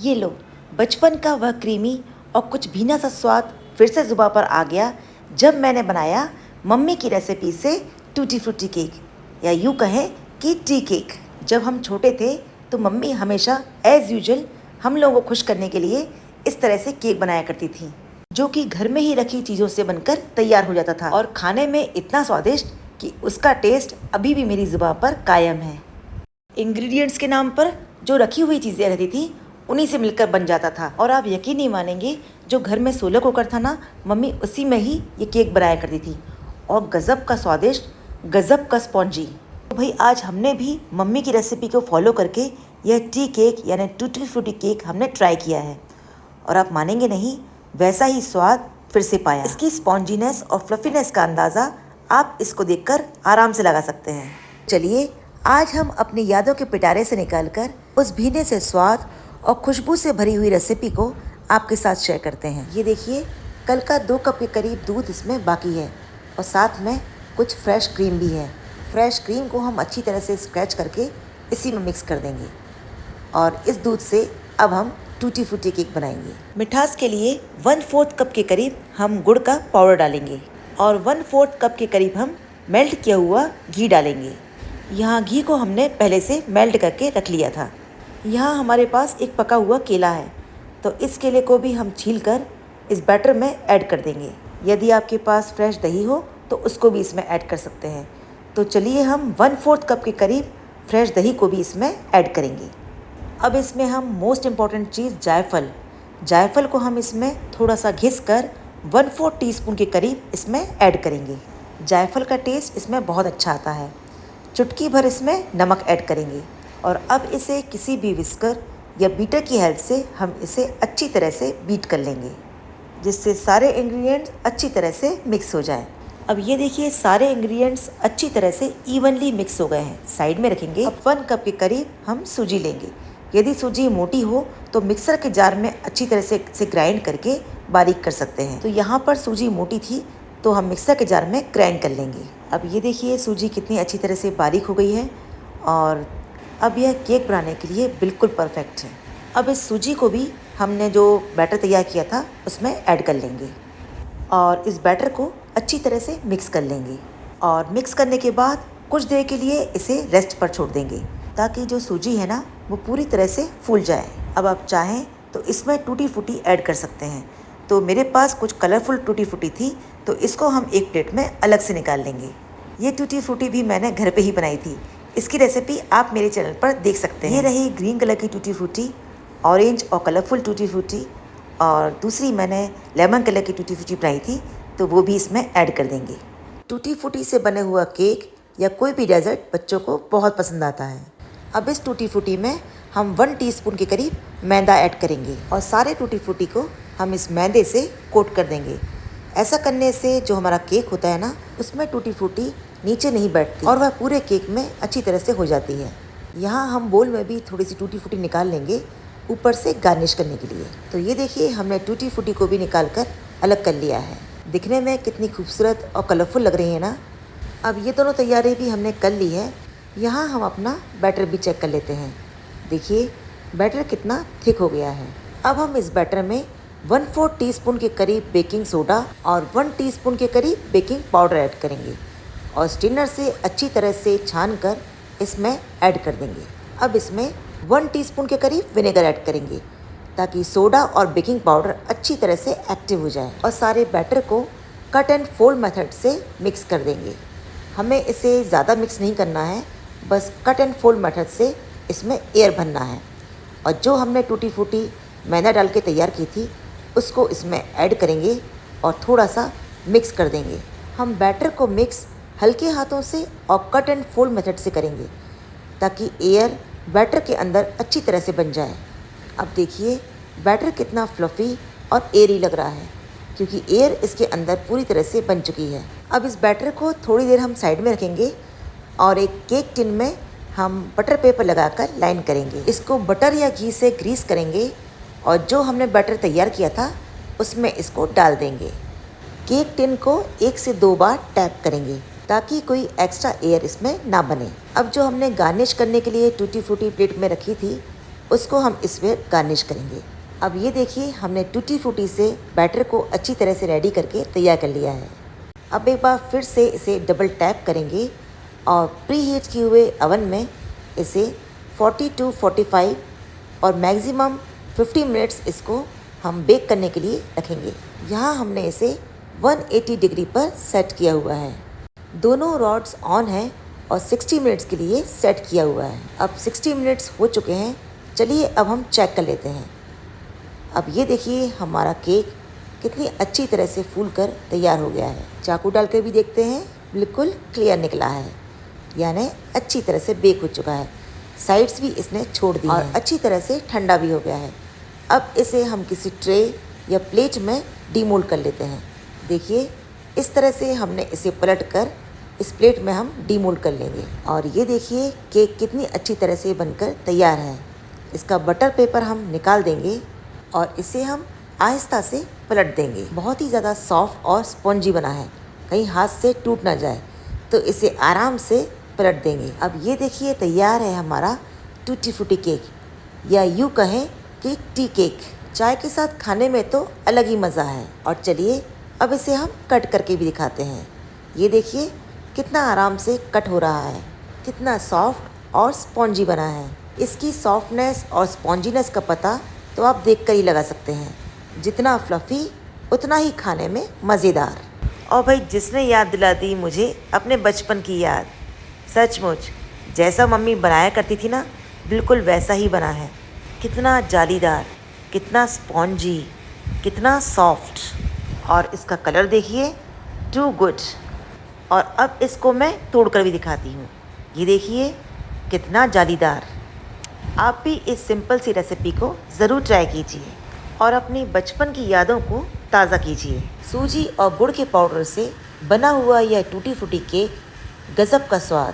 ये लो, बचपन का वह क्रीमी और कुछ भीना सा स्वाद फिर से ज़ुबान पर आ गया जब मैंने बनाया मम्मी की रेसिपी से टूटी फ्रूटी केक, या यूँ कहें कि टी केक। जब हम छोटे थे तो मम्मी हमेशा एज़ यूजुअल हम लोगों को खुश करने के लिए इस तरह से केक बनाया करती थी, जो कि घर में ही रखी चीज़ों से बनकर तैयार हो जाता था और खाने में इतना स्वादिष्ट कि उसका टेस्ट अभी भी मेरी ज़ुबान पर कायम है। इंग्रेडिएंट्स के नाम पर जो रखी हुई चीज़ें रहती थी उन्हीं से मिलकर बन जाता था, और आप यकीन नहीं मानेंगे, जो घर में सोलह कुकर था ना, मम्मी उसी में ही ये केक बनाया करती थी, और गज़ब का स्वादिष्ट, गज़ब का स्पॉन्जी। तो भाई आज हमने भी मम्मी की रेसिपी को फॉलो करके यह टी केक यानी टूटी फ्रूटी केक हमने ट्राई किया है, और आप मानेंगे नहीं, वैसा ही स्वाद फिर से पाया। इसकी स्पॉन्जीनेस और फ्लफीनेस का अंदाज़ा आप इसको देखकर आराम से लगा सकते हैं। चलिए आज हम अपनी यादों के पिटारे से निकालकर उस भीने से स्वाद और खुशबू से भरी हुई रेसिपी को आपके साथ शेयर करते हैं। ये देखिए, कल का 2 कप के करीब दूध इसमें बाकी है, और साथ में कुछ फ्रेश क्रीम भी है। फ्रेश क्रीम को हम अच्छी तरह से स्क्रैच करके इसी में मिक्स कर देंगे, और इस दूध से अब हम टूटी फ्रूटी केक बनाएंगे। मिठास के लिए 1/4 कप के करीब हम गुड़ का पाउडर डालेंगे, और 1/4 कप के करीब हम मेल्ट किया हुआ घी डालेंगे। यहाँ घी को हमने पहले से मेल्ट करके रख लिया था। यहाँ हमारे पास एक पका हुआ केला है, तो इस केले को भी हम छीलकर इस बैटर में ऐड कर देंगे। यदि आपके पास फ्रेश दही हो तो उसको भी इसमें ऐड कर सकते हैं। तो चलिए हम 1/4 कप के करीब फ्रेश दही को भी इसमें ऐड करेंगे। अब इसमें हम मोस्ट इम्पॉर्टेंट चीज़ जायफल को हम इसमें थोड़ा सा घिस कर 1/4 टीस्पून के करीब इसमें ऐड करेंगे। जायफल का टेस्ट इसमें बहुत अच्छा आता है। चुटकी भर इसमें नमक ऐड करेंगे, और अब इसे किसी भी विस्कर या बीटर की हेल्प से हम इसे अच्छी तरह से बीट कर लेंगे, जिससे सारे इंग्रेडिएंट्स अच्छी तरह से मिक्स हो जाएं। अब ये देखिए, सारे इंग्रेडिएंट्स अच्छी तरह से इवनली मिक्स हो गए हैं। साइड में रखेंगे। अब 1 कप के करीब हम सूजी लेंगे। यदि सूजी मोटी हो तो मिक्सर के जार में अच्छी तरह से ग्राइंड करके बारीक कर सकते हैं। तो यहाँ पर सूजी मोटी थी तो हम मिक्सर के जार में ग्राइंड कर लेंगे। अब ये देखिए, सूजी कितनी अच्छी तरह से बारीक हो गई है, और अब यह केक बनाने के लिए बिल्कुल परफेक्ट है। अब इस सूजी को भी हमने जो बैटर तैयार किया था उसमें ऐड कर लेंगे, और इस बैटर को अच्छी तरह से मिक्स कर लेंगे, और मिक्स करने के बाद कुछ देर के लिए इसे रेस्ट पर छोड़ देंगे, ताकि जो सूजी है ना वो पूरी तरह से फूल जाए। अब आप चाहें तो इसमें टूटी फ्रूटी ऐड कर सकते हैं। तो मेरे पास कुछ कलरफुल टूटी फ्रूटी थी, तो इसको हम एक प्लेट में अलग से निकाल लेंगे। ये टूटी फ्रूटी भी मैंने घर पे ही बनाई थी। इसकी रेसिपी आप मेरे चैनल पर देख सकते हैं। ये रही ग्रीन कलर की टूटी फ्रूटी, ऑरेंज और कलरफुल टूटी फ्रूटी, और दूसरी मैंने लेमन कलर की टूटी फ्रूटी बनाई थी, तो वो भी इसमें ऐड कर देंगे। टूटी फ्रूटी से बने हुआ केक या कोई भी डेजर्ट बच्चों को बहुत पसंद आता है। अब इस टूटी फ्रूटी में हम 1 टीस्पून के करीब मैदा ऐड करेंगे, और सारे टूटी फ्रूटी को हम इस मैदे से कोट कर देंगे। ऐसा करने से जो हमारा केक होता है ना, उसमें टूटी फ्रूटी नीचे नहीं बैठती, और वह पूरे केक में अच्छी तरह से हो जाती है। यहाँ हम बोल में भी थोड़ी सी टूटी फ्रूटी निकाल लेंगे ऊपर से गार्निश करने के लिए। तो ये देखिए, हमने टूटी फ्रूटी को भी निकाल कर अलग कर लिया है। दिखने में कितनी खूबसूरत और कलरफुल लग रही है ना। अब ये दोनों तैयारी भी हमने कर ली है। यहाँ हम अपना बैटर भी चेक कर लेते हैं। देखिए, बैटर कितना थिक हो गया है। अब हम इस बैटर में 1/4 टीस्पून के करीब बेकिंग सोडा और 1 टीस्पून के करीब बेकिंग पाउडर ऐड करेंगे, और स्ट्रेनर से अच्छी तरह से छान कर इसमें ऐड कर देंगे। अब इसमें 1 टीस्पून के करीब विनेगर ऐड करेंगे, ताकि सोडा और बेकिंग पाउडर अच्छी तरह से एक्टिव हो जाए, और सारे बैटर को कट एंड फोल्ड मेथड से मिक्स कर देंगे। हमें इसे ज़्यादा मिक्स नहीं करना है, बस कट एंड फोल्ड मेथड से इसमें एयर भरना है। और जो हमने टूटी फ्रूटी मैदा डाल के तैयार की थी उसको इसमें ऐड करेंगे और थोड़ा सा मिक्स कर देंगे। हम बैटर को मिक्स हल्के हाथों से और कट एंड फोल्ड मेथड से करेंगे, ताकि एयर बैटर के अंदर अच्छी तरह से बन जाए। अब देखिए, बैटर कितना फ्लफ़ी और एयरी लग रहा है, क्योंकि एयर इसके अंदर पूरी तरह से बन चुकी है। अब इस बैटर को थोड़ी देर हम साइड में रखेंगे, और एक केक टिन में हम बटर पेपर लगाकर लाइन करेंगे। इसको बटर या घी से ग्रीस करेंगे, और जो हमने बैटर तैयार किया था उसमें इसको डाल देंगे। केक टिन को 1 से 2 बार टैप करेंगे, ताकि कोई एक्स्ट्रा एयर इसमें ना बने। अब जो हमने गार्निश करने के लिए टूटी फ्रूटी प्लेट में रखी थी उसको हम इसमें गार्निश करेंगे। अब ये देखिए हमने टूटी फ्रूटी से बैटर को अच्छी तरह से रेडी करके तैयार कर लिया है। अब एक बार फिर से इसे डबल टैप करेंगे और प्री हीट किए हुए ओवन में इसे 40 to 45 और मैक्सिमम 50 मिनट्स इसको हम बेक करने के लिए रखेंगे। यहाँ हमने इसे 180 डिग्री पर सेट किया हुआ है। दोनों रॉड्स ऑन हैं और 60 मिनट्स के लिए सेट किया हुआ है। अब 60 मिनट्स हो चुके हैं। चलिए अब हम चेक कर लेते हैं। अब ये देखिए हमारा केक कितनी अच्छी तरह से फूल कर तैयार हो गया है। चाकू डाल कर भी देखते हैं, बिल्कुल क्लियर निकला है, यानी अच्छी तरह से बेक हो चुका है। साइड्स भी इसने छोड़ दी और अच्छी तरह से ठंडा भी हो गया है। अब इसे हम किसी ट्रे या प्लेट में डीमोल्ड कर लेते हैं। देखिए इस तरह से हमने इसे पलट कर इस प्लेट में हम डीमोल्ड कर लेंगे। और ये देखिए केक कितनी अच्छी तरह से बनकर तैयार है। इसका बटर पेपर हम निकाल देंगे और इसे हम आहिस्ता से पलट देंगे। बहुत ही ज़्यादा सॉफ्ट और स्पॉन्जी बना है, कहीं हाथ से टूट ना जाए, तो इसे आराम से पलट देंगे। अब ये देखिए तैयार है हमारा टूटी फ्रूटी केक, या यूँ कहें कि टी केक। चाय के साथ खाने में तो अलग ही मज़ा है। और चलिए अब इसे हम कट करके भी दिखाते हैं। ये देखिए कितना आराम से कट हो रहा है, कितना सॉफ्ट और स्पॉन्जी बना है। इसकी सॉफ्टनेस और स्पॉन्जीनेस का पता तो आप देख कर ही लगा सकते हैं। जितना फ्लफ़ी उतना ही खाने में मज़ेदार। और भाई जिसने याद दिला दी मुझे अपने बचपन की याद, सचमुच जैसा मम्मी बनाया करती थी ना, बिल्कुल वैसा ही बना है। कितना जालीदार, कितना स्पॉन्जी, कितना सॉफ्ट, और इसका कलर देखिए, टू गुड। और अब इसको मैं तोड़ कर भी दिखाती हूँ। ये देखिए कितना जालीदार। आप भी इस सिंपल सी रेसिपी को ज़रूर ट्राई कीजिए और अपनी बचपन की यादों को ताज़ा कीजिए। सूजी और गुड़ के पाउडर से बना हुआ यह टूटी फ्रूटी केक गज़ब का स्वाद